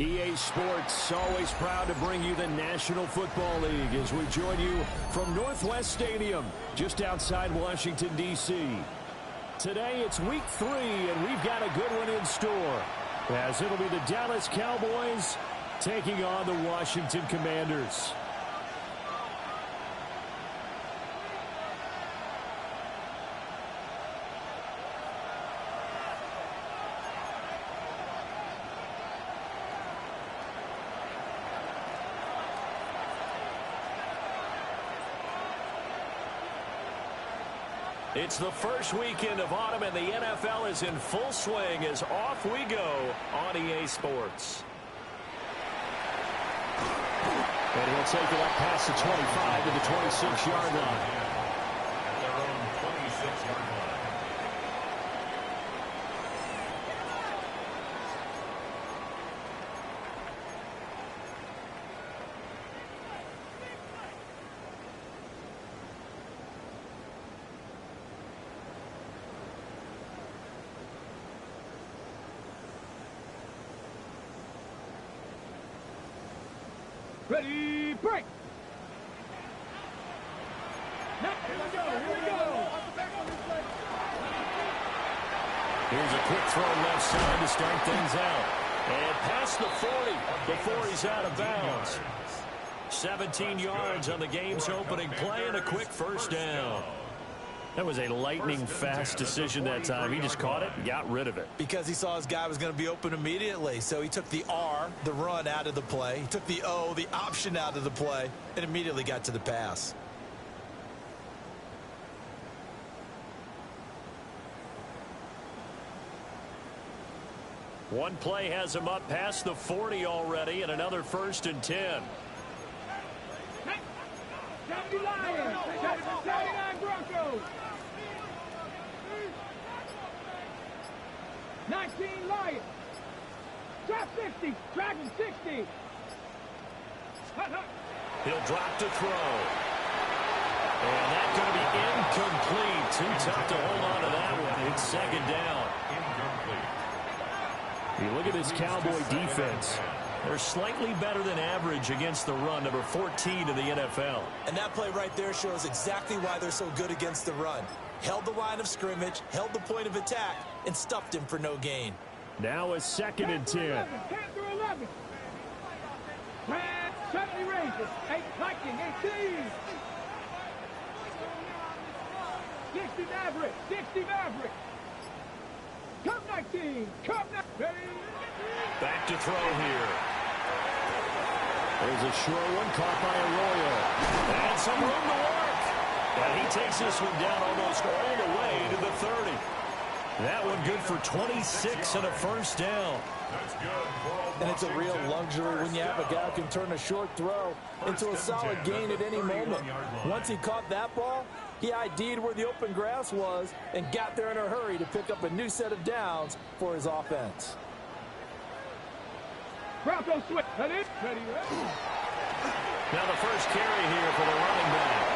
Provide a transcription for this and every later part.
EA Sports, always proud to bring you the National Football League as we join you from Northwest Stadium, just outside Washington, D.C. Today, it's Week 3, and we've got a good one in store, as it'll be the Dallas Cowboys taking on the Washington Commanders. It's the first weekend of autumn, and the NFL is in full swing as off we go on EA Sports. And he'll take it up past the 25 to the 26-yard line. At their own 26-yard line. Ready, break! Now, here we go. Here's a quick throw left side to start things out. And past the 40 before he's out of bounds. 17 yards on the game's opening play and a quick first down. That was a lightning-fast decision that time. He just caught it and got rid of it. Because he saw his guy was going to be open immediately. So he took the R, the run, out of the play. He took the O, the option, out of the play, and immediately got to the pass. One play has him up past the 40 already, and another 1st and 10. Champion Lions, 79 Broncos. 19 Lions. Trap 60, Dragon 60. He'll drop to throw. And that's going to be incomplete. Too tough to hold on to that one. It's 2nd down. Incomplete. You look at this Cowboy defense. They're slightly better than average against the run, number 14 in the NFL. And that play right there shows exactly why they're so good against the run. Held the line of scrimmage, held the point of attack, and stuffed him for no gain. Now a 2nd and 10. 10 through 11. Grand 70 Rangers, 8 Viking, 18. 60 Maverick, 60 Maverick. Cup 19, Cup 19. Back to throw here. There's a short one caught by Arroyo. And some room to work. And he takes this one down almost all the way to the 30. That one good for 26 and a 1st down. That's good. And it's a real luxury when you have a guy who can turn a short throw into a solid gain at any moment. Once he caught that ball, he ID'd where the open grass was and got there in a hurry to pick up a new set of downs for his offense. Broncos switch. Ready? Ready. Now the first carry here for the running back.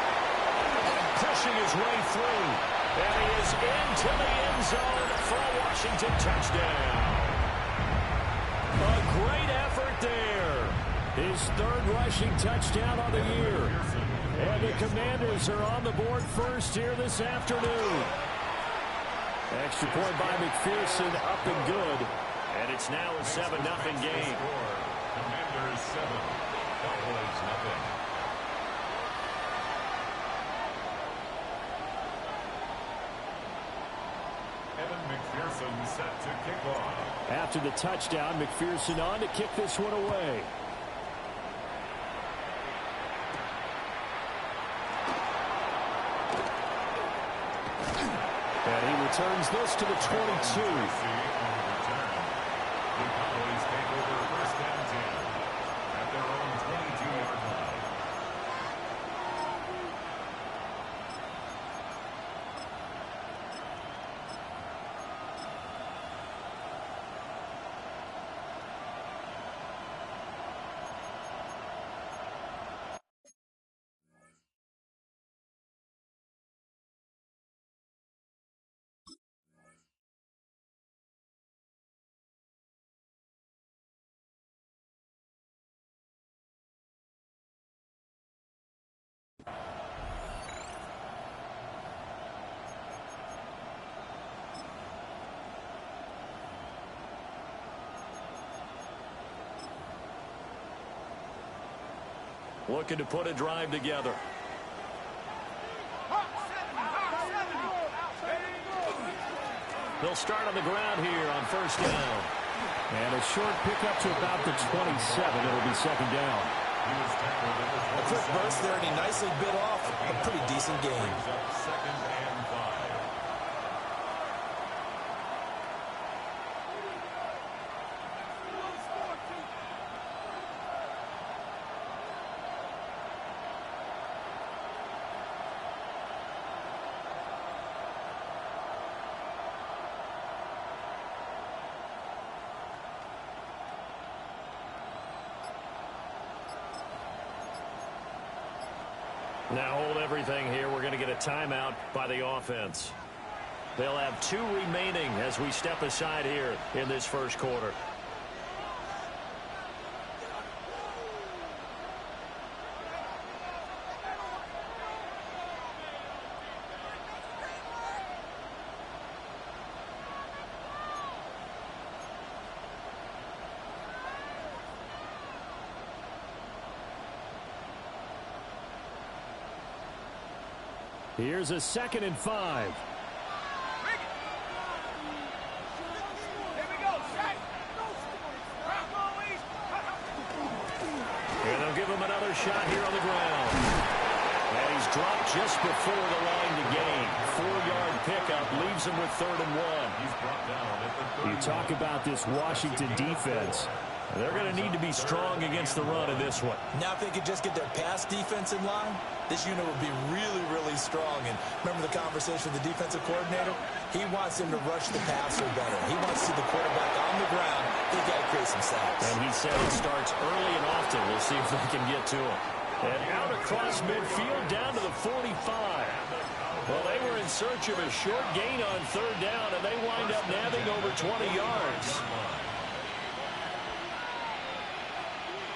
Pushing his way through. And he is into the end zone for a Washington touchdown. A great effort there. His 3rd rushing touchdown on the year. And the Commanders are on the board first here this afternoon. Extra point by McPherson, up and good. And it's now a 7-0 game. Commanders 7, Cowboys 0. Evan McPherson set to kick off. After the touchdown, McPherson on to kick this one away. And he returns this to the 22. looking to put a drive together. They'll start on the ground here on first down. And a short pickup to about the 27. It'll be second down. A quick burst there, and he nicely bit off a pretty decent gain. Second and 5. Now hold everything here. We're going to get a timeout by the offense. They'll have 2 remaining as we step aside here in this first quarter. Here's a 2nd and 5. And they'll give him another shot here on the ground. And he's dropped just before the line to gain. 4-yard pickup leaves him with 3rd and 1. He's brought down at the 30. You talk about this Washington defense. They're going to need to be strong against the run in this one. Now if they could just get their pass defense in line, this unit would be really, really strong. And remember the conversation with the defensive coordinator? He wants them to rush the passer better. He wants to see the quarterback on the ground. They've got to create some sacks. And he said it starts early and often. We'll see if they can get to him. And out across midfield down to the 45. Well, they were in search of a short gain on 3rd down, and they wind up nabbing over 20 yards.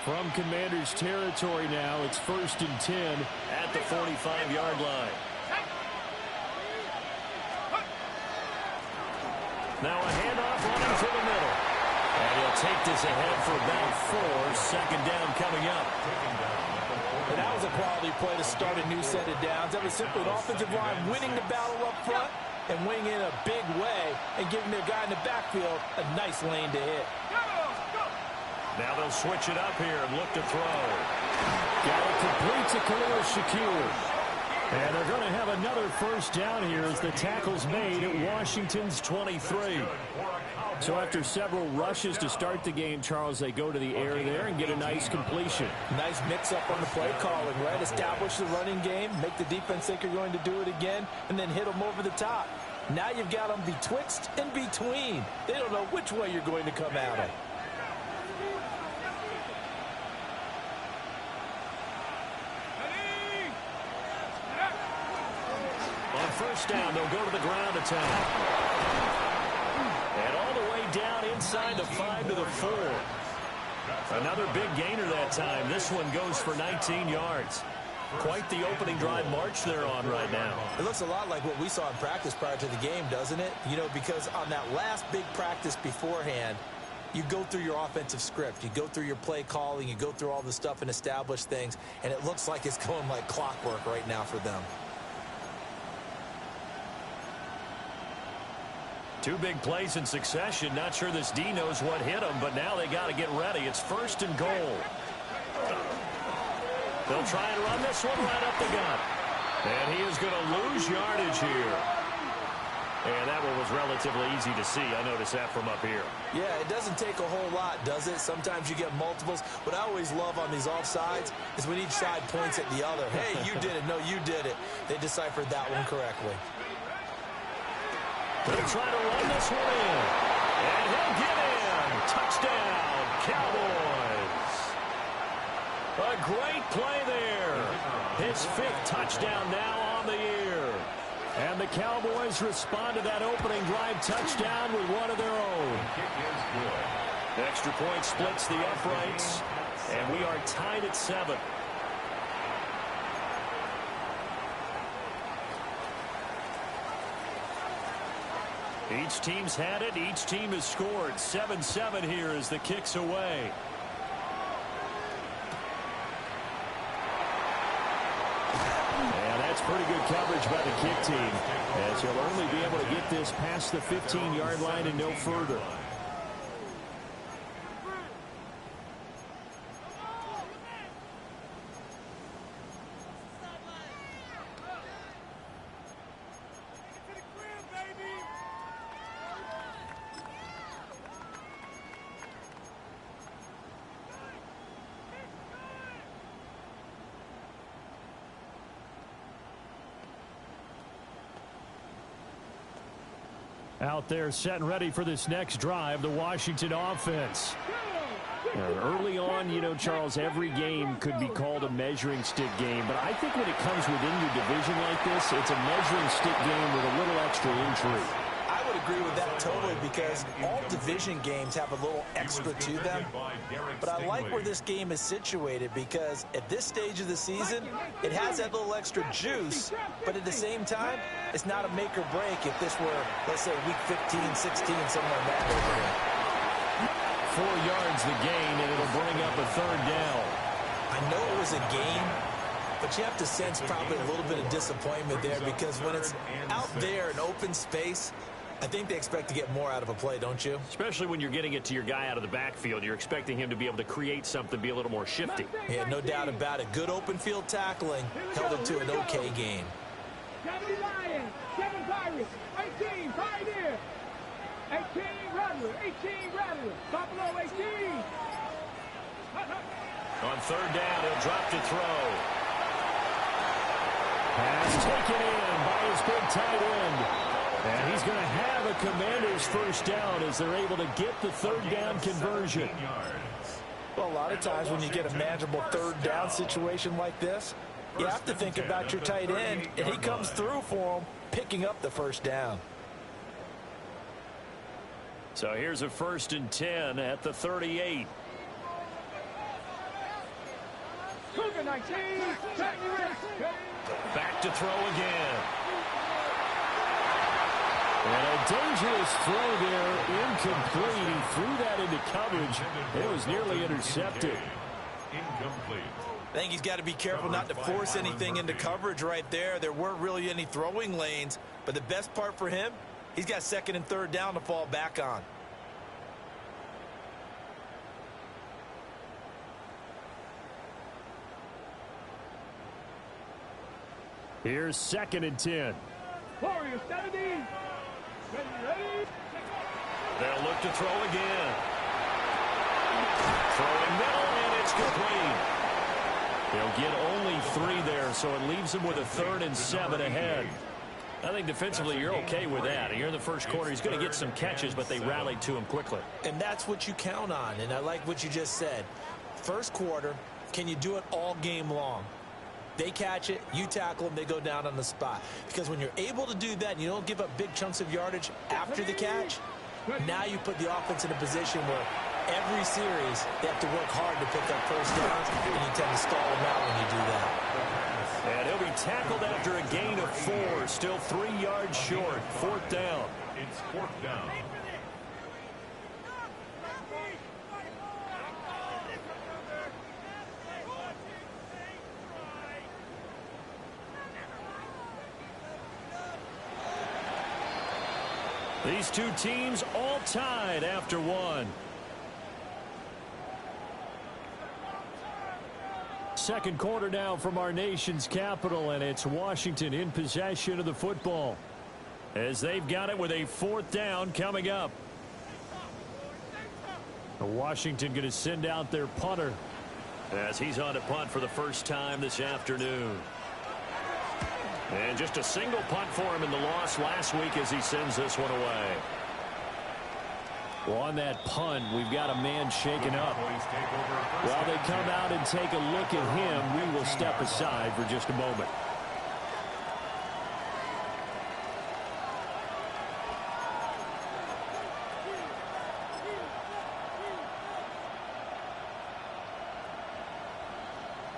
From Commander's territory now, it's 1st and 10 at the 45-yard line. Now a handoff running for the middle. And he'll take this ahead for about 4. 2nd down coming up. And that was a quality play to start a new set of downs. That was simply an offensive line winning the battle up front and winning in a big way and giving their guy in the backfield a nice lane to hit. Now they'll switch it up here and look to throw. Got it complete to Khalil Shakir. And they're going to have another 1st down here as the tackle's made at Washington's 23. So after several rushes to start the game, Charles, they go to the air there and get a nice completion. Nice mix-up on the play calling, right? Establish the running game, make the defense think you're going to do it again, and then hit them over the top. Now you've got them betwixt and between. They don't know which way you're going to come at them. On 1st down, they'll go to the ground attack. And all the way down inside the 5 to the 4. Another big gainer that time. This one goes for 19 yards. Quite the opening drive march they're on right now. It looks a lot like what we saw in practice prior to the game, doesn't it? You know, because on that last big practice beforehand, you go through your offensive script. You go through your play calling. You go through all the stuff and establish things. And it looks like it's going like clockwork right now for them. 2 big plays in succession. Not sure this D knows what hit him, but now they got to get ready. It's 1st and goal. They'll try and run this one right up the gut. And he is going to lose yardage here. And that one was relatively easy to see. I noticed that from up here. Yeah, it doesn't take a whole lot, does it? Sometimes you get multiples. What I always love on these offsides is when each side points at the other. Hey, you did it. No, you did it. They deciphered that one correctly. They'll try to run this one in. And he'll get in. Touchdown, Cowboys. A great play there. His 5th touchdown now on the year. And the Cowboys respond to that opening drive touchdown with one of their own. Extra point splits the uprights. And we are tied at 7. Each team's had it. Each team has scored. 7-7 here as the kick's away. That's pretty good coverage by the kick team, as he'll only be able to get this past the 15-yard line and no further. Out there set and ready for this next drive, the Washington offense. Early on, you know, Charles, every game could be called a measuring stick game. But I think when it comes within your division like this, it's a measuring stick game with a little extra intrigue. I would agree with that totally, because all division games have a little extra to them. But I like where this game is situated, because at this stage of the season, it has that little extra juice, but at the same time, it's not a make or break if this were, let's say, week 15, 16, somewhere in that area. 4 yards the gain, and it'll bring up a third down. I know it was a game, but you have to sense probably a little bit of disappointment there, because when it's out there in open space, I think they expect to get more out of a play, don't you? Especially when you're getting it to your guy out of the backfield. You're expecting him to be able to create something, be a little more shifty. Yeah, no doubt about it. Good open field tackling held it to an okay game. 70 Lions, 7 Pirates, 18 Pioneer, 18 Rattler, 18 Rattler, Buffalo 18. On third down, he'll drop to throw. Pass taken in by his big tight end. And he's going to have a Commander's first down as they're able to get the third down conversion. Well, a lot of times when you get a manageable third down situation like this, you have to think about your tight end, and he comes through for him, picking up the first down. So here's a 1st and 10 at the 38. Cougar 19, Back to throw again. And a dangerous throw there, incomplete. He threw that into coverage. It was nearly intercepted. Incomplete. I think he's got to be careful not to force anything into coverage right there. There weren't really any throwing lanes, but the best part for him, he's got 2nd and 3rd down to fall back on. Here's 2nd and 10. Warriors 70. Ready. They'll look to throw again. Throwing middle, and it's complete. They'll get only 3 there, so it leaves them with a 3rd and 7 ahead. I think defensively you're okay with that. Here in the first quarter, he's going to get some catches, but they rallied to him quickly. And that's what you count on, and I like what you just said. First quarter, can you do it all game long? They catch it, you tackle them, they go down on the spot. Because when you're able to do that and you don't give up big chunks of yardage after the catch, now you put the offense in a position where every series they have to work hard to pick up first downs, and you tend to stall them out when you do that. And he'll be tackled after a gain of 4, still 3 yards short, 4th down. It's 4th down. These two teams all tied after 1. Second quarter now from our nation's capital, and it's Washington in possession of the football as they've got it with a 4th down coming up. Washington going to send out their punter as he's on to punt for the first time this afternoon. And just a single punt for him in the loss last week as he sends this one away. Well, on that punt, we've got a man shaken up. While they come out and take a look at him, we will step aside for just a moment.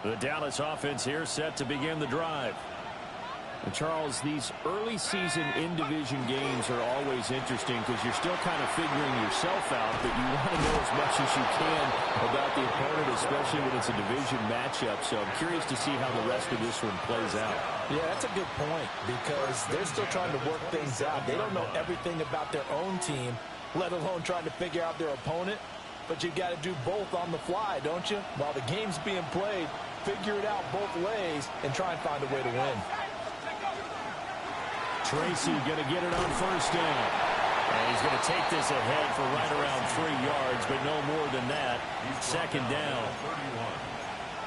The Dallas offense here set to begin the drive. And Charles, these early season in-division games are always interesting because you're still kind of figuring yourself out, but you want to know as much as you can about the opponent, especially when it's a division matchup. So I'm curious to see how the rest of this one plays out. Yeah, that's a good point because they're still trying to work things out. They don't know everything about their own team, let alone trying to figure out their opponent. But you've got to do both on the fly, don't you? While the game's being played, figure it out both ways and try and find a way to win. Tracy going to get it on first down. And he's going to take this ahead for right around 3 yards, but no more than that. Second down.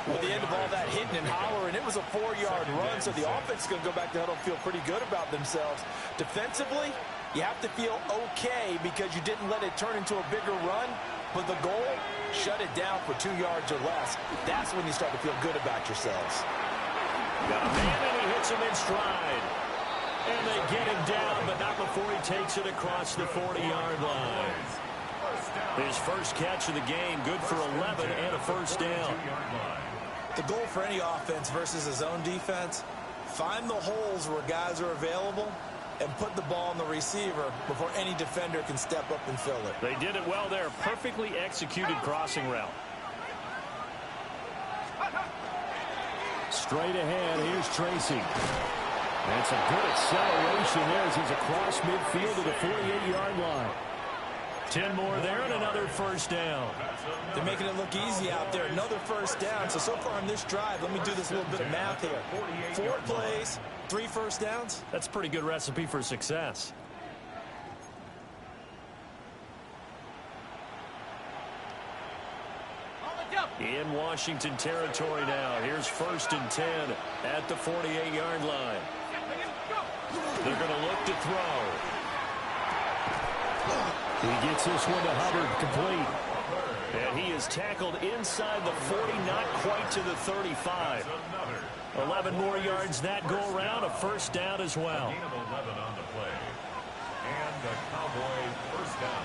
At the end of all that hitting and hollering, it was a 4-yard run, so the offense is going to go back to huddle and feel pretty good about themselves. Defensively, you have to feel okay because you didn't let it turn into a bigger run, but the goal, shut it down for 2 yards or less. That's when you start to feel good about yourselves. Got a man, and he hits him in stride. And they get him down, but not before he takes it across the 40-yard line. His first catch of the game, good for 11 and a first down. The goal for any offense versus a zone defense, find the holes where guys are available and put the ball on the receiver before any defender can step up and fill it. They did it well there. Perfectly executed crossing route. Straight ahead, here's Tracy. And some good acceleration there as he's across midfield to the 48-yard line. 10 more there and another first down. They're making it look easy out there. Another first down. So far on this drive, let me do this little bit of math here. 4 plays, 3 first downs. That's a pretty good recipe for success. In Washington territory now. Here's 1st and 10 at the 48-yard line. They're going to look to throw. He gets this one to Hubbard, complete. And he is tackled inside the 40, not quite to the 35. 11 more yards that go around, a first down as well. Gain of 11 on the play. And the Cowboy first down.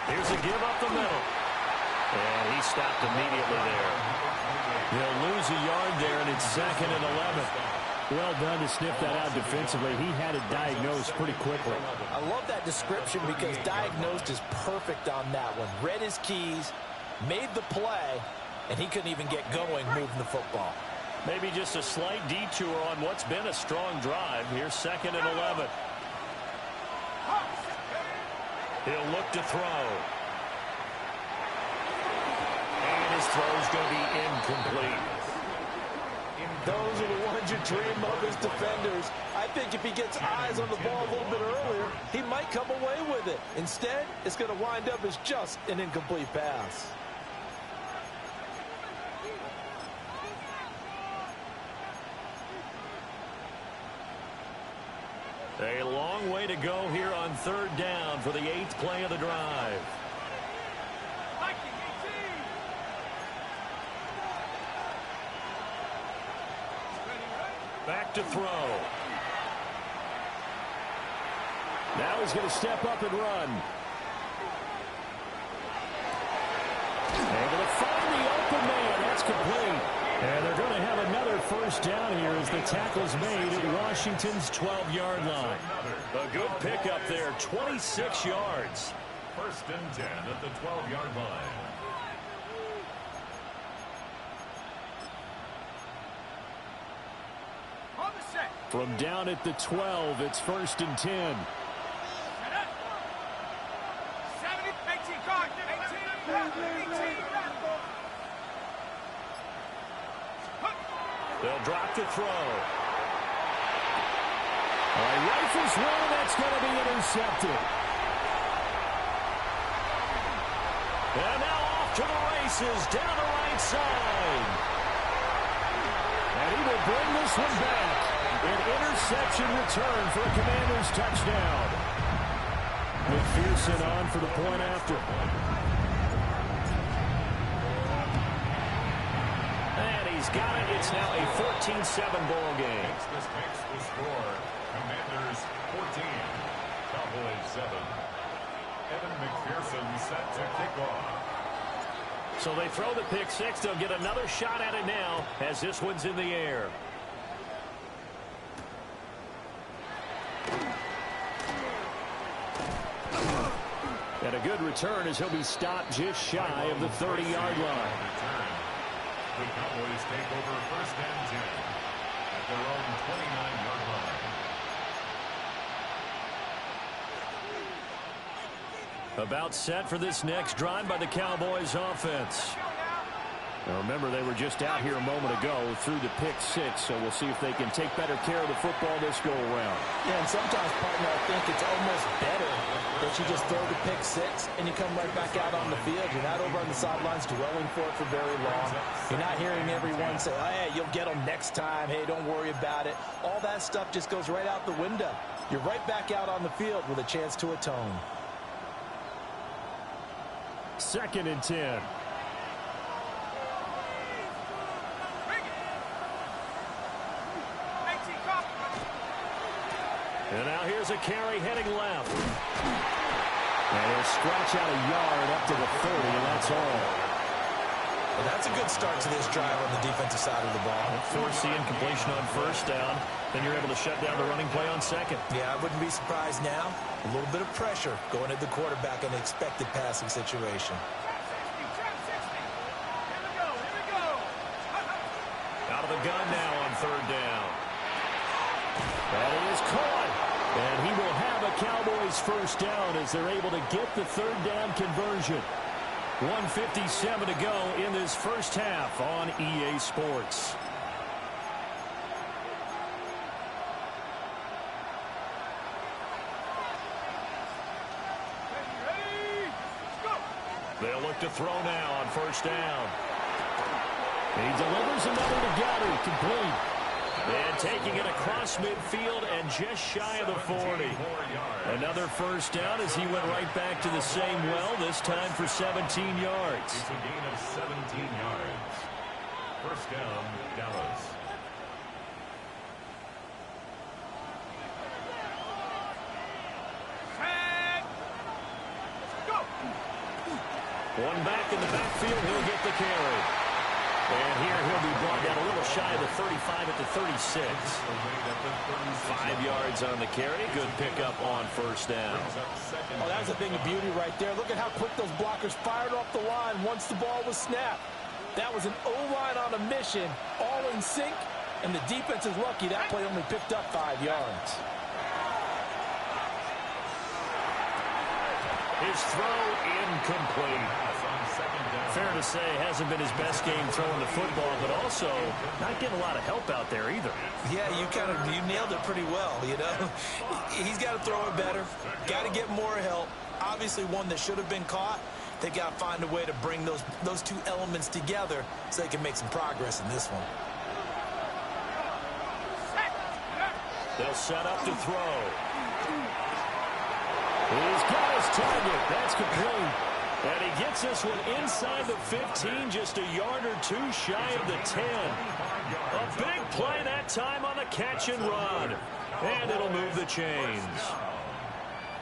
Here's a give up the middle. And he stopped immediately there. They'll lose a yard there, and it's 2nd and 11. Well done to sniff that out defensively. He had it diagnosed pretty quickly. I love that description because diagnosed is perfect on that one. Read his keys, made the play, and he couldn't even get going moving the football. Maybe just a slight detour on what's been a strong drive. Here's 2nd and 11. He'll look to throw. And his throw's going to be incomplete. Those are the ones you dream of as defenders. I think if he gets eyes on the ball a little bit earlier, he might come away with it. Instead, it's going to wind up as just an incomplete pass. A long way to go here on 3rd down for the 8th play of the drive. Back to throw. Now he's going to step up and run. Able to find the open man. That's complete. And they're going to have another first down here as the tackle's made at Washington's 12-yard line. A good pickup there, 26 yards. 1st and 10 at the 12-yard line. From down at the 12, it's 1st and 10. They'll drop to throw. Rifles one, that's going to be intercepted. And now off to the races down the right side. And he will bring this one back. An interception return for a Commanders touchdown. McPherson on for the point after. And he's got it. It's now a 14-7 ball game. This makes the score. Commanders 14, Cowboys 7. McPherson set to kick off. So they throw the pick six. They'll get another shot at it now as this one's in the air. And a good return as he'll be stopped just shy of the 30-yard line. The Cowboys take over first and 10 at their own 29-yard line. About set for this next drive by the Cowboys offense. Now remember, they were just out here a moment ago through the pick six, so we'll see if they can take better care of the football this go-around. Yeah, and sometimes, partner, I think it's almost better that you just throw the pick six and you come right back out on the field. You're not over on the sidelines dwelling for it for very long. You're not hearing everyone say, oh, hey, you'll get them next time. Hey, don't worry about it. All that stuff just goes right out the window. You're right back out on the field with a chance to atone. 2nd and 10. And now here's a carry heading left. And he'll scratch out a yard up to the 30, and that's all. Well, that's a good start to this drive on the defensive side of the ball. Force the incompletion on first down. Then you're able to shut down the running play on second. Yeah, I wouldn't be surprised now. A little bit of pressure going at the quarterback in an expected passing situation. Out of the gun now on third down. That is caught. And he will have a Cowboys first down as they're able to get the third down conversion. 1:57 to go in this first half on EA Sports. They'll look to throw now on first down. He delivers another to Goddard, complete. And taking it across midfield and just shy of the 40. Another first down as he went right back to the same well, this time for 17 yards. It's a gain of 17 yards. First down, Dallas. One back in the backfield, he'll get the carry. And here he'll be brought down a little shy of the 35 at the 36. 5 yards on the carry. Good pickup on first down. Oh, that was a thing of beauty right there. Look at how quick those blockers fired off the line once the ball was snapped. That was an O-line on a mission, all in sync, and the defense is lucky that play only picked up 5 yards. His throw incomplete. Fair to say, hasn't been his best game throwing the football, but also not getting a lot of help out there either. Yeah, you nailed it pretty well, you know. He's got to throw it better, got to get more help. Obviously one that should have been caught. They got to find a way to bring those two elements together so they can make some progress in this one. They'll set up to throw. He's got his target. That's complete. And he gets this one inside the 15, just a yard or two shy of the 10. A big play that time on the catch and run. And it'll move the chains.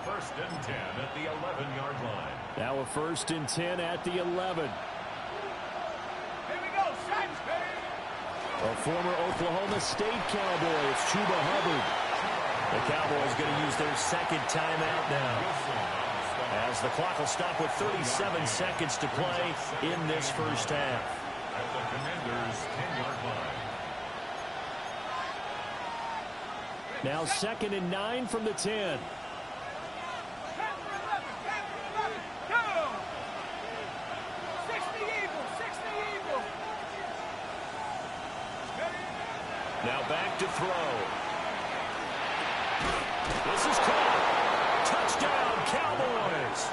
First and 10 at the 11-yard line. Now a first and 10 at the 11. Here we go, Saints, baby. A former Oklahoma State Cowboy. It's Chuba Hubbard. The Cowboys going to use their second timeout now, as the clock will stop with 37 seconds to play in this first half. At the Commanders' 10-yard line. Now 2nd and 9 from the 10. Now back to throw. This is caught. Touchdown, Cowboys.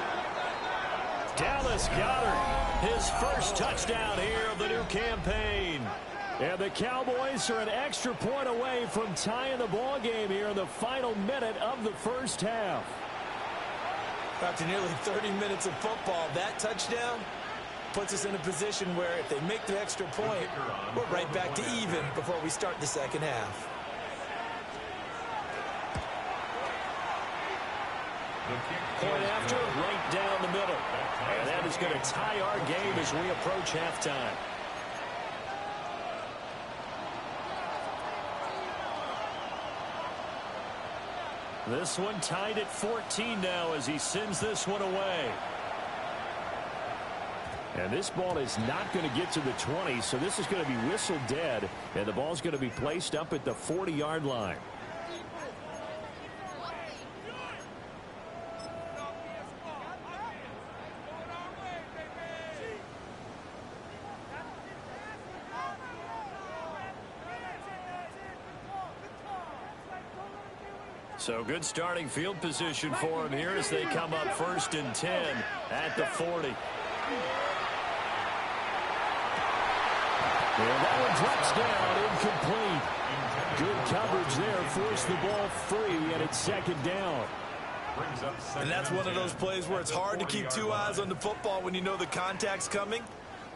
Dallas Goedert, his first touchdown here of the new campaign. And the Cowboys are an extra point away from tying the ball game here in the final minute of the first half. After nearly 30 minutes of football, that touchdown puts us in a position where if they make the extra point, we're right back to even before we start the second half. Point after, right down the middle. And that is going to tie our game as we approach halftime. This one tied at 14 now as he sends this one away. And this ball is not going to get to the 20, so this is going to be whistled dead, and the ball's going to be placed up at the 40-yard line. So good starting field position for him here as they come up 1st and 10 at the 40. And that one drops down, incomplete. Good coverage there, forced the ball free, and it's 2nd down. And that's one of those plays where it's hard to keep two eyes on the football when you know the contact's coming,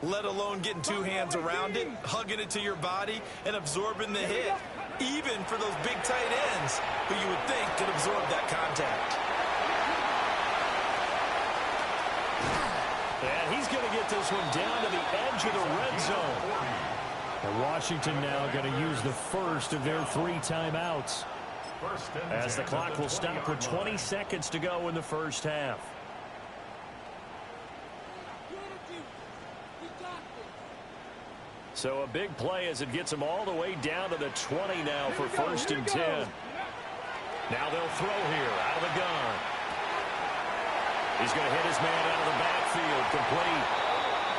let alone getting two hands around it, hugging it to your body, and absorbing the hit, even for those big tight ends who you would think could absorb that contact. And he's going to get this one down to the edge of the red zone. And Washington now going to use the first of their 3 timeouts, as the clock will stop with 20 seconds to go in the first half. So a big play as it gets them all the way down to the 20 now for 1st and 10. Now they'll throw here out of the gun. He's going to hit his man out of the backfield, complete.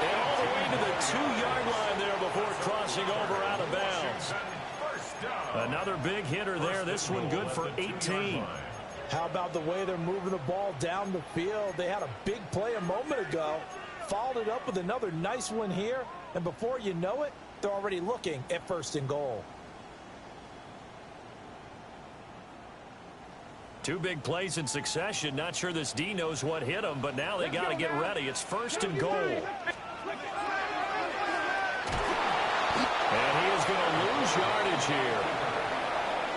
And all the way to the 2-yard line there before crossing over out of bounds. Another big hitter there. This one good for 18. How about the way they're moving the ball down the field? They had a big play a moment ago, followed it up with another nice one here, and before you know it, they're already looking at 1st and goal. 2 big plays in succession. Not sure this D knows what hit him, but now they got to get ready. It's 1st and goal. And he is going to lose yardage here.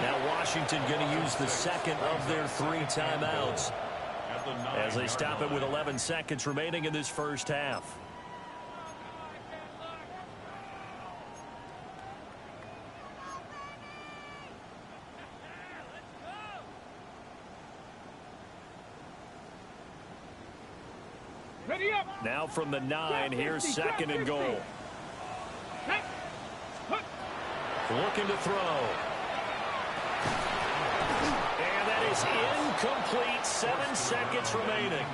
Now Washington going to use the 2nd of their 3 timeouts as they stop it with 11 seconds remaining in this first half. Now from the 9, here's 2nd and goal. Looking to throw. And that is incomplete. 7 seconds remaining.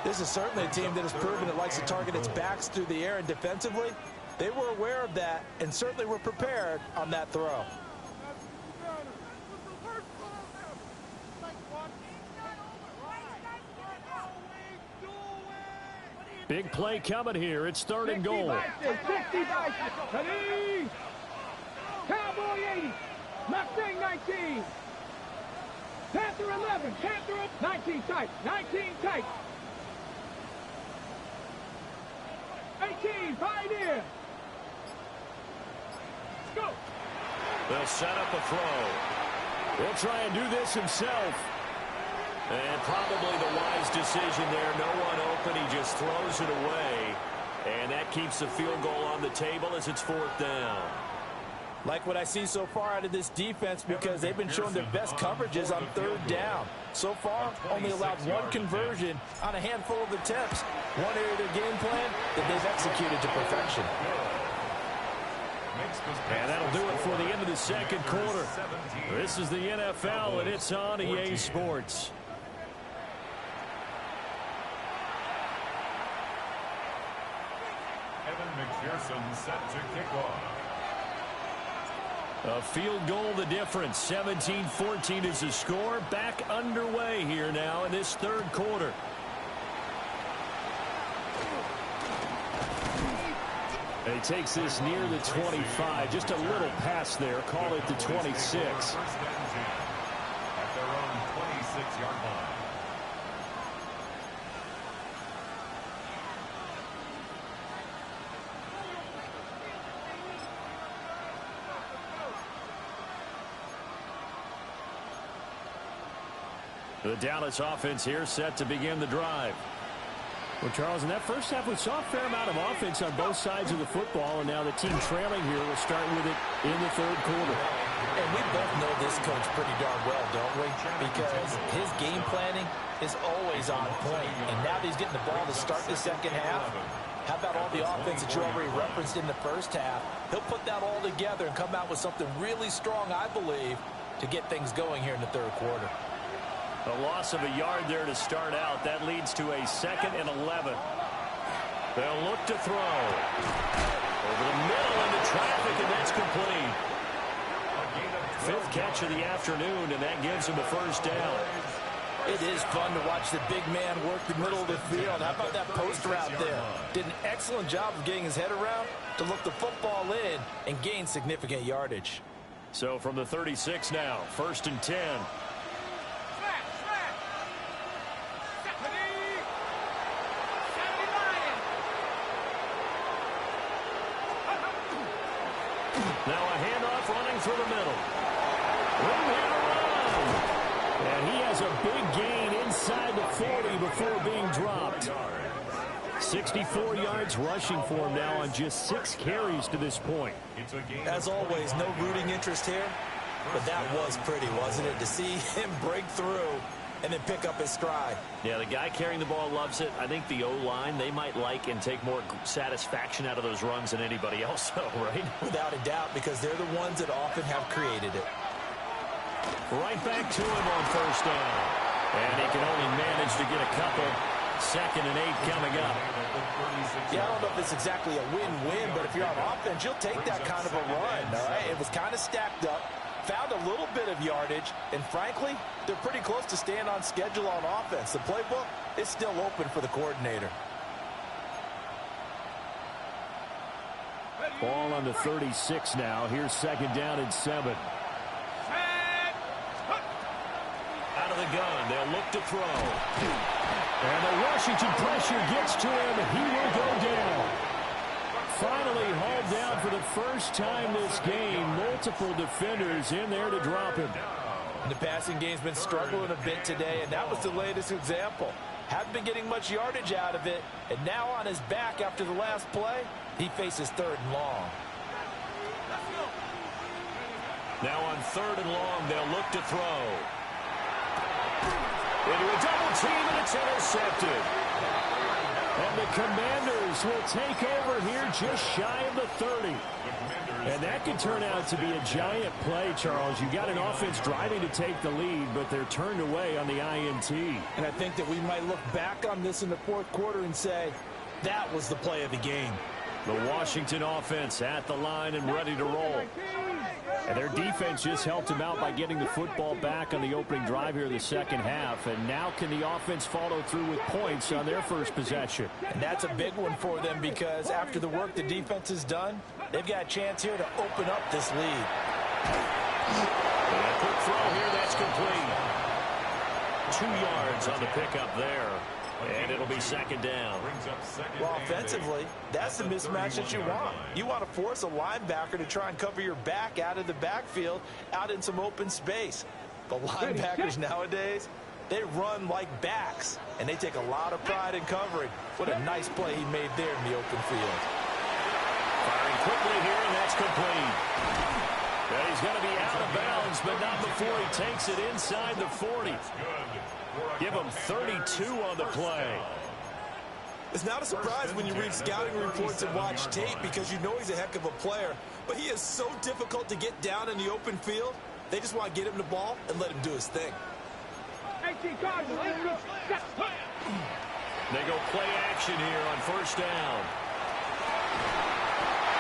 This is certainly a team that has proven it likes to target its backs through the air, and defensively, they were aware of that and certainly were prepared on that throw. Big play coming here. It's 3rd and goal. 60 Ready. Cowboy 80. Mustang 19. Panther 11. Panther 19 tight. 19 tight. 18. Pioneer. Let's go. They'll set up a throw. He'll try and do this himself. And probably the wise decision there. No one open. He just throws it away. And that keeps the field goal on the table as it's 4th down. Like what I see so far out of this defense, because they've been showing their best coverages on 3rd down. So far, only allowed 1 conversion on a handful of attempts. One area of their game plan that they've executed to perfection. And that'll do it for the end of the 2nd quarter. This is the NFL, and it's on EA Sports. McPherson set to kick off. A field goal the difference. 17-14 is the score. Back underway here now in this 3rd quarter. And he takes this near the 25. Just a little pass there. Call it the 26. First and 10 at their own 26-yard line. The Dallas offense here set to begin the drive. Well, Charles, in that first half, we saw a fair amount of offense on both sides of the football, and now the team trailing here will start with it in the third quarter. And we both know this coach pretty darn well, don't we? Because his game planning is always on point. And now that he's getting the ball to start the second half, how about all the offense that you already referenced in the first half? He'll put that all together and come out with something really strong, I believe, to get things going here in the third quarter. A loss of a yard there to start out. That leads to a 2nd and 11. They'll look to throw. Over the middle into traffic, and that's complete. 5th catch of the afternoon, and that gives him a first down. It is fun to watch the big man work the middle of the field. How about that post route there? Did an excellent job of getting his head around to look the football in and gain significant yardage. So from the 36 now, 1st and 10. Now a handoff running through the middle. Room here to run. And he has a big gain inside the 40 before being dropped. 64 yards rushing for him now on just 6 carries to this point. As always, no rooting interest here, but that was pretty, wasn't it? To see him break through and then pick up his stride. Yeah, the guy carrying the ball loves it. I think the O-line, they might like and take more satisfaction out of those runs than anybody else, though, right? Without a doubt, because they're the ones that often have created it. Right back to him on 1st down. And he can only manage to get a couple. 2nd and 8 coming up. Yeah, I don't know if it's exactly a win-win, but if you're on offense, you'll take that kind of a run, all right? It was kind of stacked up, found a little bit of yardage, and frankly, they're pretty close to staying on schedule on offense. The playbook is still open for the coordinator. Ball on the 36 now. Here's 2nd down and 7. Out of the gun, they'll look to throw. And the Washington pressure gets to him. He will go down. Finally hauled down for the first time this game. Multiple defenders in there to drop him. The passing game's been struggling a bit today, and that was the latest example. Hadn't been getting much yardage out of it, and now on his back after the last play, he faces 3rd and long. Now on 3rd and long, they'll look to throw. Into a double team, and it's intercepted. And the Commanders will take over here just shy of the 30. And that could turn out to be a giant play, Charles. You got an offense driving to take the lead, but they're turned away on the INT. And I think that we might look back on this in the 4th quarter and say, that was the play of the game. The Washington offense at the line and ready to roll. And their defense just helped them out by getting the football back on the opening drive here in the 2nd half. And now can the offense follow through with points on their first possession? And that's a big one for them because after the work the defense has done, they've got a chance here to open up this lead. And a quick throw here, that's complete. 2 yards on the pickup there. And it'll be 2nd down. Well, offensively, that's the mismatch that you want. You want to force a linebacker to try and cover your back out of the backfield, out in some open space. But linebackers nowadays, they run like backs, and they take a lot of pride in covering. What a nice play he made there in the open field. Firing quickly here, and that's complete. And he's going to be out of bounds, but not before he takes it inside the 40. Give him 32 on the play. It's not a surprise when you read scouting reports and watch tape because you know he's a heck of a player. But he is so difficult to get down in the open field. They just want to get him the ball and let him do his thing. They go play action here on 1st down.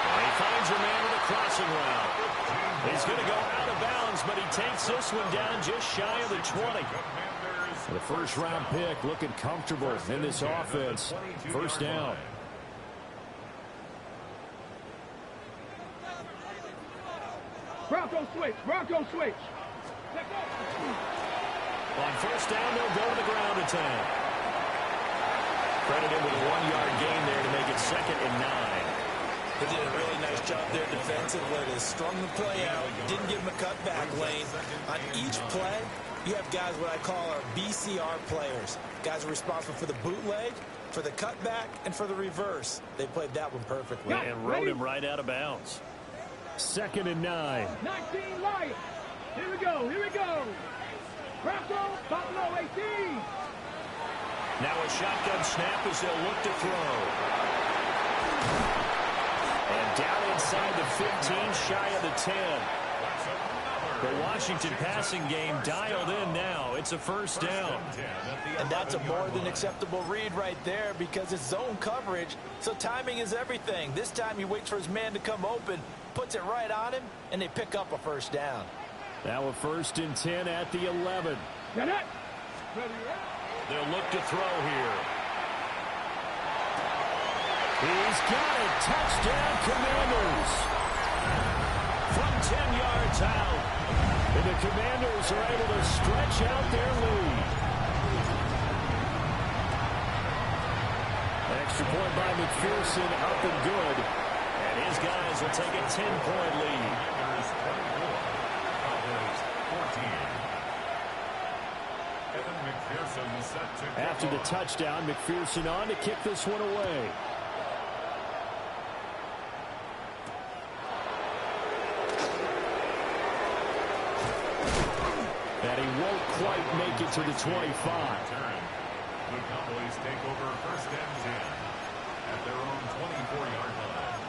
And he finds a man with a crossing route. He's going to go out of bounds, but he takes this one down just shy of the 20. The first-round pick looking comfortable in this offense. 1st down. Bronco switch. Bronco switch. On 1st down, they'll go to the ground attack. Credited with a 1-yard gain there to make it 2nd and 9. They did a really nice job there defensively. They strung the play out, didn't give him a cutback lane. On each play, you have guys what I call our BCR players. Guys are responsible for the bootleg, for the cutback, and for the reverse. They played that one perfectly. And rode him right out of bounds. 2nd and 9. 19 Lions. Here we go. Here we go. Bronco, Buffalo 18. Now a shotgun snap as they'll look to throw. And down inside the 15, shy of the 10. The Washington passing game dialed in now. It's a first down. And that's a more than acceptable read right there because it's zone coverage, so timing is everything. This time he waits for his man to come open, puts it right on him, and they pick up a first down. Now a 1st and 10 at the 11. Got it. They'll look to throw here. He's got it. Touchdown, Commanders. From 10 yards out. And the Commanders are able to stretch out their lead. Extra point by McPherson, up and good. And his guys will take a 10-point lead. After the touchdown, McPherson on to kick this one away. And he won't quite make it to the 25. The Cowboys take over 1st and 10 at their own 24-yard line.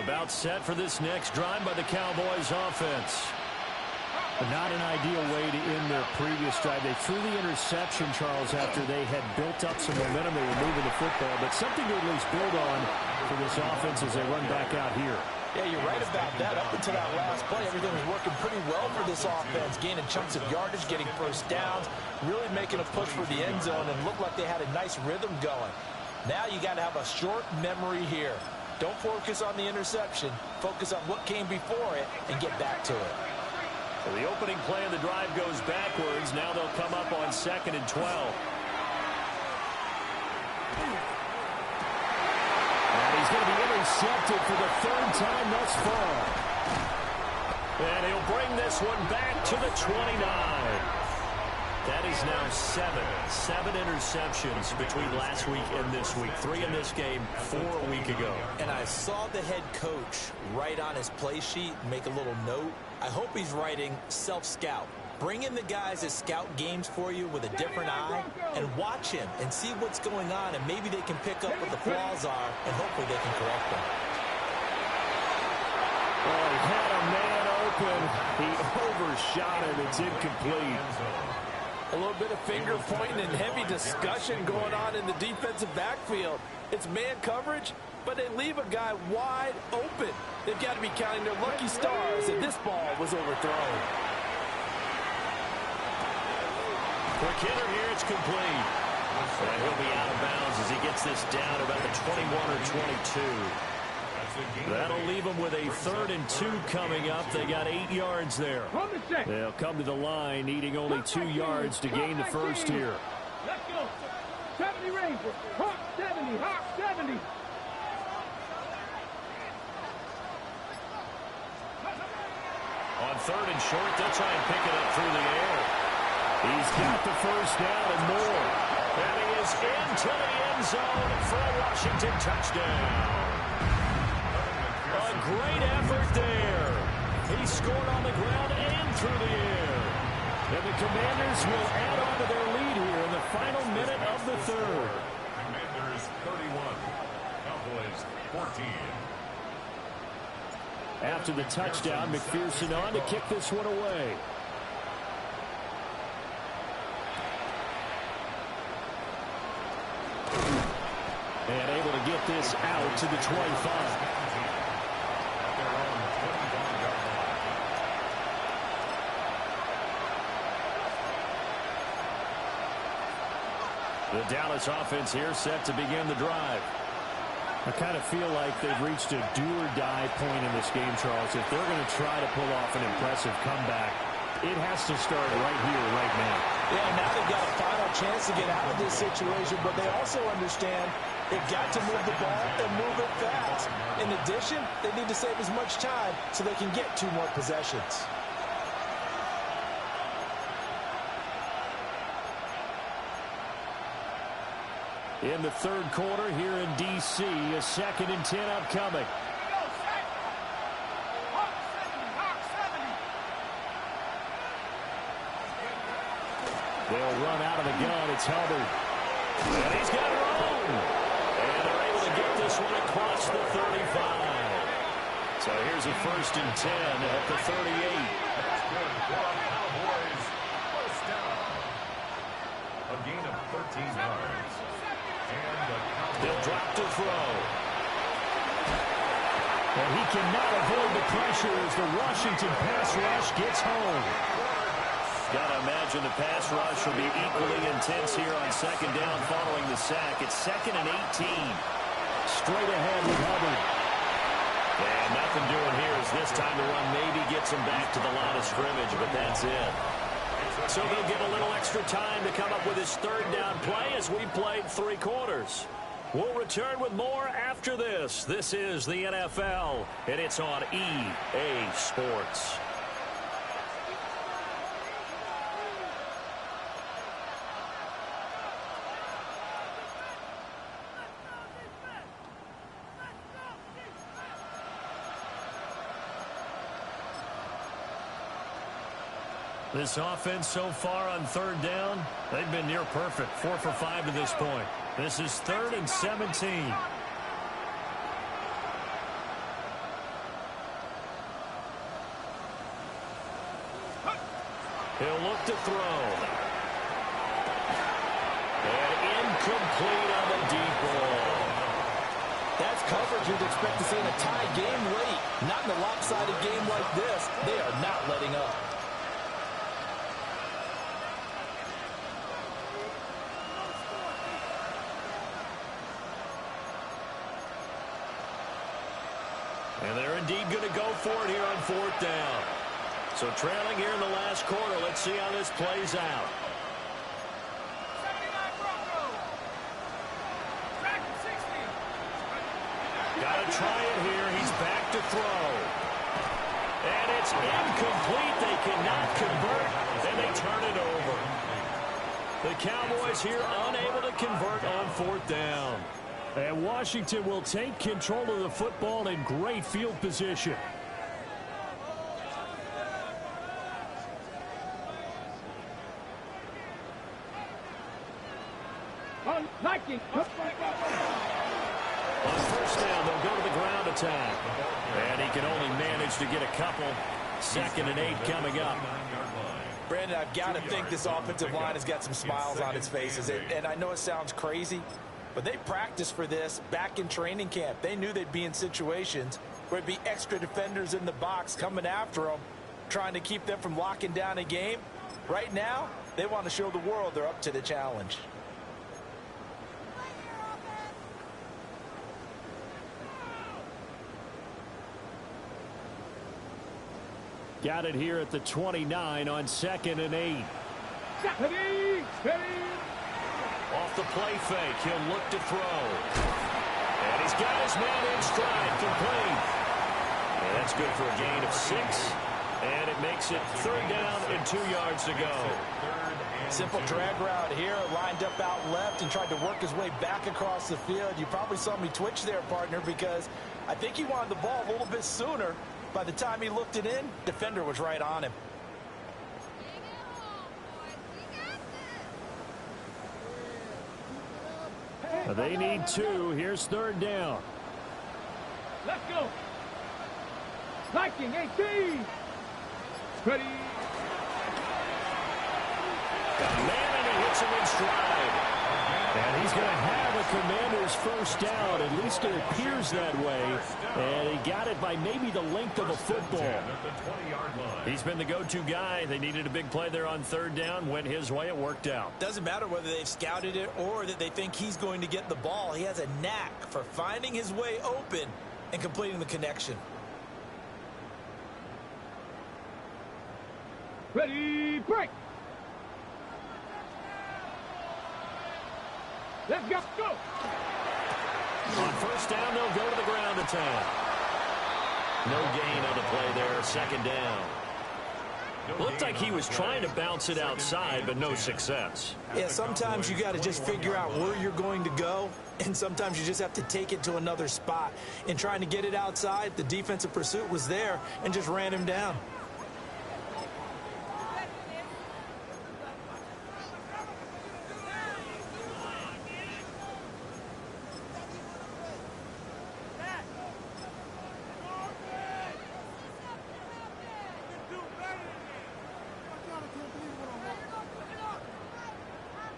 About set for this next drive by the Cowboys offense. Not an ideal way to end their previous drive. They threw the interception, Charles, after they had built up some momentum. They were moving the football, but something to at least build on for this offense as they run back out here. Yeah, you're right about that. Up until that last play, everything was working pretty well for this offense, gaining chunks of yardage, getting first downs, really making a push for the end zone, and looked like they had a nice rhythm going. Now you got to have a short memory here. Don't focus on the interception. Focus on what came before it and get back to it. So the opening play of the drive goes backwards. Now they'll come up on 2nd and 12. And he's going to be intercepted for the 3rd time thus far. And he'll bring this one back to the 29. That is now 7 interceptions between last week and this week. 3 in this game, 4 a week ago. And I saw the head coach write on his play sheet, make a little note. I hope he's writing self-scout. Bring in the guys that scout games for you with a different eye and watch him and see what's going on, and maybe they can pick up what the flaws are, and hopefully they can correct them. Oh, he had a man open. He overshot it. It's incomplete. A little bit of finger pointing and heavy discussion going on in the defensive backfield. It's man coverage, but they leave a guy wide open. They've got to be counting their lucky stars that this ball was overthrown. Quick hitter here, it's complete. And he'll be out of bounds as he gets this down about the 21 or 22. That'll leave them with a 3rd and 2 coming up. They got 8 yards there. They'll come to the line, needing only 2 yards to gain the first here. Let's go. 70 Rangers. Hawk 70. Hawk 70. On 3rd and short, they'll try and pick it up through the air. He's got the first down and more. And he is into the end zone for a Washington touchdown. A great effort there. He scored on the ground and through the air. And the Commanders will add on to their lead here in the final minute of the 3rd. Commanders 31, Cowboys 14. After the touchdown, McPherson on to kick this one away. And able to get this out to the 25. The Dallas offense here set to begin the drive. I kind of feel like they've reached a do-or-die point in this game, Charles. If they're going to try to pull off an impressive comeback, it has to start right here, right now. Yeah, now they've got a final chance to get out of this situation, but they also understand they've got to move the ball and move it fast. In addition, they need to save as much time so they can get 2 more possessions. In the third quarter here in D.C., a 2nd and 10 upcoming. They'll run out of the gun. It's Hubbard. And he's got room. And they're able to get this one across the 35. So here's a 1st and 10 at the 38. That's good for our Cowboys. First down. A gain of 13 yards. They'll drop to throw. And he cannot avoid the pressure as the Washington pass rush gets home. Got to imagine the pass rush will be equally intense here on 2nd down following the sack. It's 2nd and 18. Straight ahead with Hubbard. And nothing doing here as this time the run maybe gets him back to the line of scrimmage, but that's it. So they'll get a little extra time to come up with his 3rd down play as we played 3 quarters. We'll return with more after this. This is the NFL, and it's on EA Sports. This offense so far on 3rd down, they've been near perfect. 4 for 5 to this point. This is 3rd and 17. He'll look to throw. And incomplete on the deep ball. That's coverage you'd expect to see in a tie game late. Not in a lopsided game like this. They are not letting up. And they're indeed going to go for it here on 4th down. So trailing here in the last quarter. Let's see how this plays out. Got to try it here. He's back to throw. And it's incomplete. They cannot convert, and they turn it over. The Cowboys here unable to convert on 4th down. And Washington will take control of the football in great field position. On 19. On 1st down, they'll go to the ground attack. And he can only manage to get a couple. 2nd and 8 coming up. Brandon, I've got to think this offensive line has got some smiles on its faces. And I know it sounds crazy, but they practiced for this back in training camp. They knew they'd be in situations where it'd be extra defenders in the box coming after them, trying to keep them from locking down a game. Right now, they want to show the world they're up to the challenge. Got it here at the 29 on 2nd and 8. Steady. Off the play fake, he'll look to throw. And he's got his man in stride, complete. And that's good for a gain of 6. And it makes it 3rd down and 2 yards to go. Simple drag route here, lined up out left and tried to work his way back across the field. You probably saw me twitch there, partner, because I think he wanted the ball a little bit sooner. By the time he looked it in, defender was right on him. They need 2. Here's 3rd down. Let's go. Liking 18. Ready. Got a man, and he hits him in stride. And he's going to have a Commander's first down. At least it appears that way. And he got it by maybe the length of a football. He's been the go-to guy. They needed a big play there on third down. Went his way. It worked out. Doesn't matter whether they've scouted it or that they think he's going to get the ball. He has a knack for finding his way open and completing the connection. Ready, break. Let's go. On first down, they'll go to the ground attack. No gain on the play there. Second down. Looked like he was trying to bounce it outside, but no success. Yeah, sometimes you got to just figure out where you're going to go, and sometimes you just have to take it to another spot. In trying to get it outside, the defensive pursuit was there and just ran him down.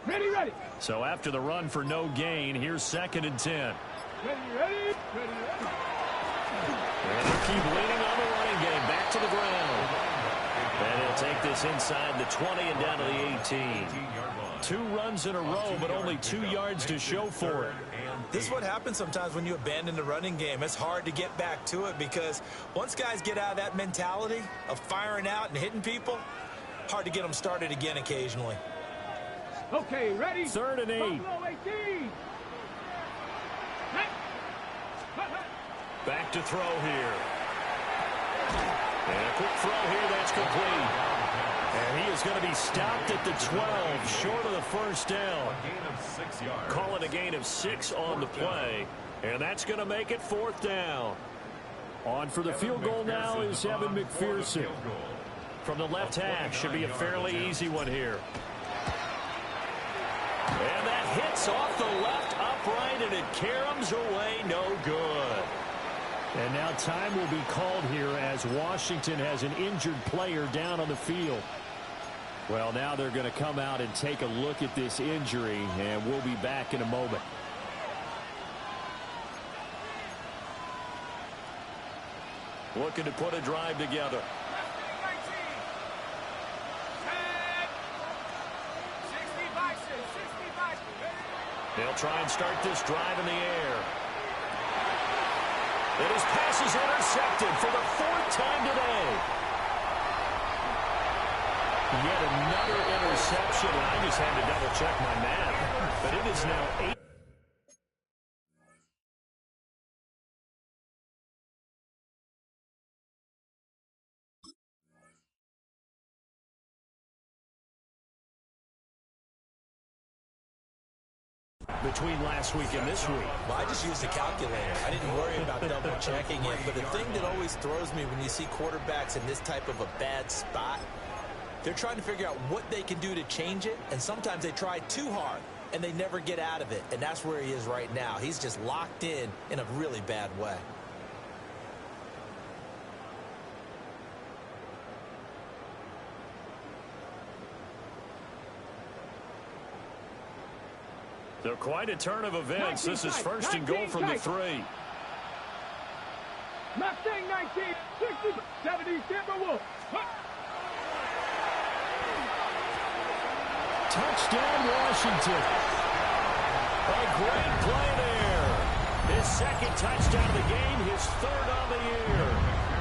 Ready. So after the run for no gain, here's 2nd and 10. Ready. And they keep leaning on the running game. Back to the ground. And he'll take this inside the 20 and down to the 18. 2 runs in a row, but only 2 yards to show for it. This is what happens sometimes when you abandon the running game. It's hard to get back to it because once guys get out of that mentality of firing out and hitting people, hard to get them started again occasionally. Okay, ready. 3rd and 8. Buffalo 18. Back to throw here. And a quick throw here. That's complete. And he is going to be stopped at the 12, short of the first down. Call it a gain of 6 on the play. And that's going to make it 4th down. On for the field goal now is Evan McPherson. From the left hash, should be a fairly easy one here. And that hits off the left upright, and it caroms away, no good. And now time will be called here as Washington has an injured player down on the field. Well, now they're going to come out and take a look at this injury, and we'll be back in a moment. Looking to put a drive together. They'll try and start this drive in the air. And his pass is intercepted for the 4th time today. Yet another interception. I just had to double-check my math. But it is now 8. Between last week and this week. Well, I just used a calculator. I didn't worry about double-checking it. But the thing that always throws me when you see quarterbacks in this type of a bad spot, they're trying to figure out what they can do to change it, and sometimes they try too hard, and they never get out of it. And that's where he is right now. He's just locked in a really bad way. So quite a turn of events. This is 1st and goal from the 3. Mustang 19, 60, 70 Timberwolves. Touchdown, Washington. A great play there. His 2nd touchdown of the game, his 3rd on the year.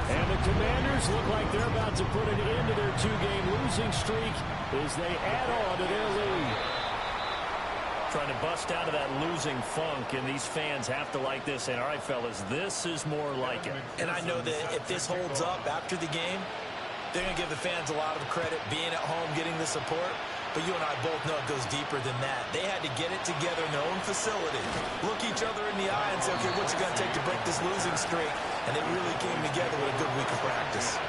And the Commanders look like they're about to put an end to their 2-game losing streak as they add on to their lead. Trying to bust out of that losing funk, and these fans have to like this. And all right, fellas, this is more like it. And I know that if this holds up after the game, they're going to give the fans a lot of credit being at home, getting the support. But you and I both know it goes deeper than that. They had to get it together in their own facility, look each other in the eye and say, okay, what's it going to take to break this losing streak? And they really came together with a good week of practice.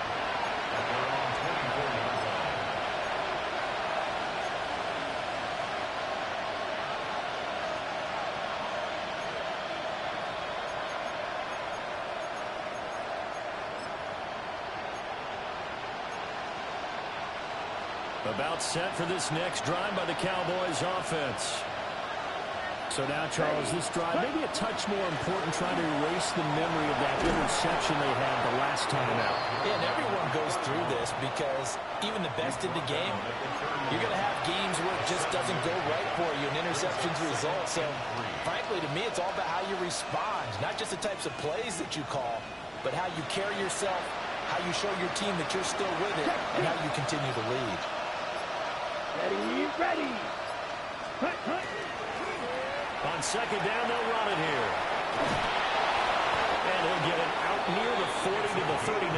About set for this next drive by the Cowboys offense. So now, Charles, this drive maybe a touch more important, trying to erase the memory of that interception they had the last time out. Yeah, and everyone goes through this because even the best in the game, you're going to have games where it just doesn't go right for you, and interceptions result. So, frankly, to me, it's all about how you respond, not just the types of plays that you call, but how you carry yourself, how you show your team that you're still with it, and how you continue to lead. Ready, ready. Cut, cut. On second down, they'll run it here. And he'll get it out near the 40 to the 39.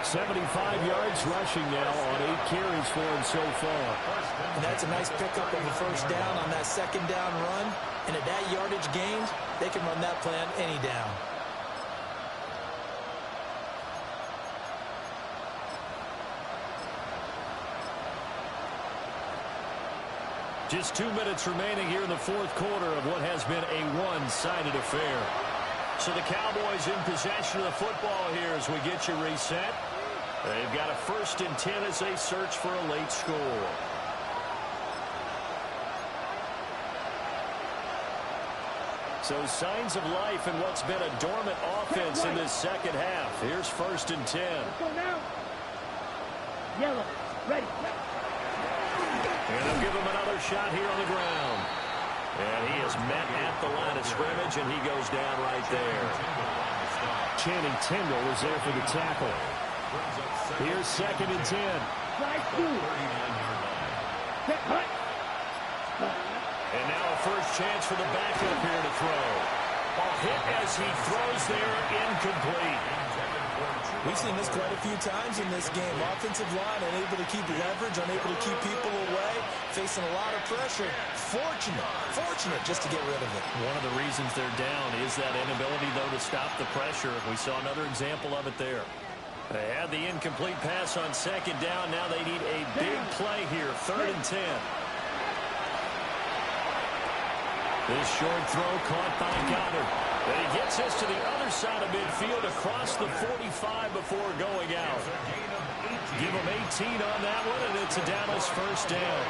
75 yards rushing now on 8 carries for him so far. And that's a nice pickup of a first down on that second down run. And at that yardage gained, they can run that play on any down. Just 2 minutes remaining here in the fourth quarter of what has been a one-sided affair. So the Cowboys in possession of the football here as we get you reset. They've got a 1st and 10 as they search for a late score. So signs of life in what's been a dormant offense in this second half. Here's 1st and 10. Let's go now. Yellow, ready. And they'll give him another shot here on the ground. And he is met at the line of scrimmage, and he goes down right there. Channing Tindall is there for the tackle. Here's 2nd and 10. Slide through. Set, hut. And now a first chance for the backup here to throw. A hit as he throws there, incomplete. We've seen this quite a few times in this game. Offensive line unable to keep leverage, unable to keep people away, facing a lot of pressure. Fortunate just to get rid of it. One of the reasons they're down is that inability, though, to stop the pressure. We saw another example of it there. They had the incomplete pass on second down. Now they need a big play here, 3rd and 10. This short throw caught by Goddard. And he gets us to the other side of midfield across the 45 before going out. Give him 18 on that one, and it's a Dallas 1st down.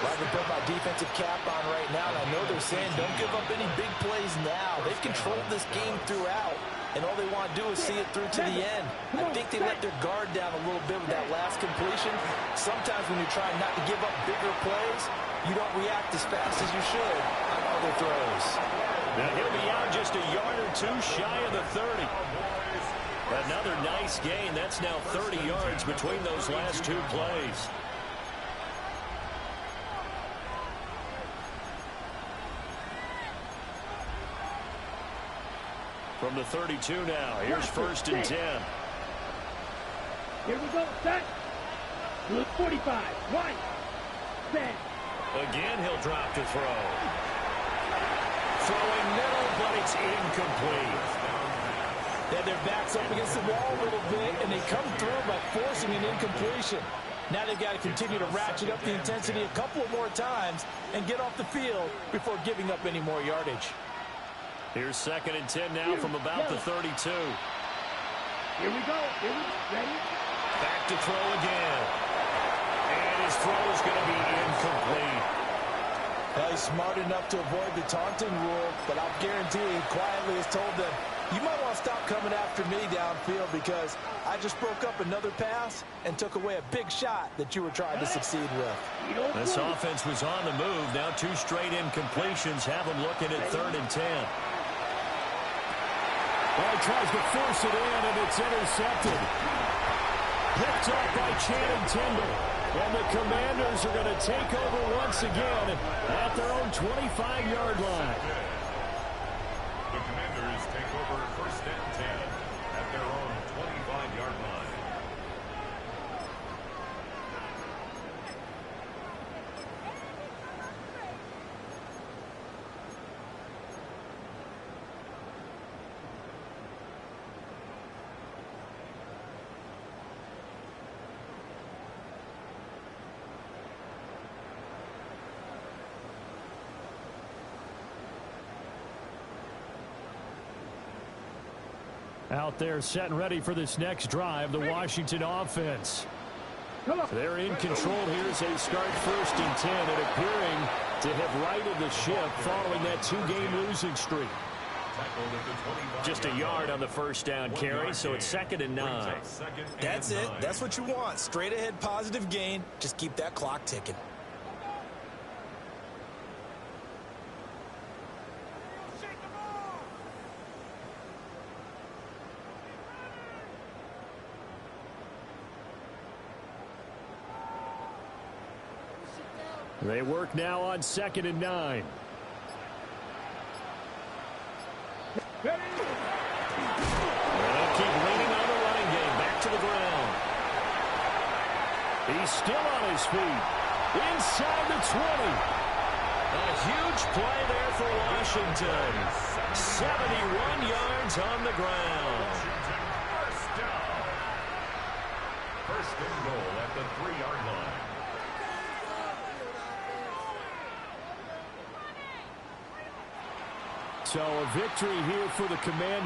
Like to put my defensive cap on right now, and I know they're saying don't give up any big plays now. They've controlled this game throughout, and all they want to do is see it through to the end. I think they let their guard down a little bit with that last completion. Sometimes when you're trying not to give up bigger plays, you don't react as fast as you should on other throws. Now he'll be out just a yard or two shy of the 30. Another nice gain. That's now 30 yards between those last 2 plays. From the 32 now, here's 1st and 10. Here we go, set. Look, 45, right. Set. Again, he'll drop to throw. Throwing middle, but it's incomplete. They had their backs up against the wall a little bit, and they come through by forcing an incompletion. Now they've got to continue to ratchet up the intensity a couple of more times and get off the field before giving up any more yardage. Here's 2nd and 10 now from about the 32. Here we go. Ready? Back to throw again. And his throw is going to be incomplete. Well, he's smart enough to avoid the taunting rule, but I'll guarantee he quietly has told them, you might want to stop coming after me downfield because I just broke up another pass and took away a big shot that you were trying to succeed with. This offense was on the move. Now 2 straight incompletions have them looking at 3rd and 10. Well, he tries to force it in, and it's intercepted. Picked up by Channing Tindall. And the Commanders are going to take over once again at their own 25-yard line. The Commanders take over 1st and 10 at their own 25-yard line. Out there set and ready for this next drive, the Washington offense. They're in control here as they start 1st and 10 and appearing to have righted the ship following that 2-game losing streak. Just a yard on the first down carry, so it's 2nd and 9. That's it. That's what you want. Straight ahead positive gain. Just keep that clock ticking. They work now on 2nd and 9. They'll keep leaning on the running game. Back to the ground. He's still on his feet. Inside the 20. A huge play there for Washington. 71 yards on the ground. First and goal at the 3-yard line. So a victory here for the Commanders.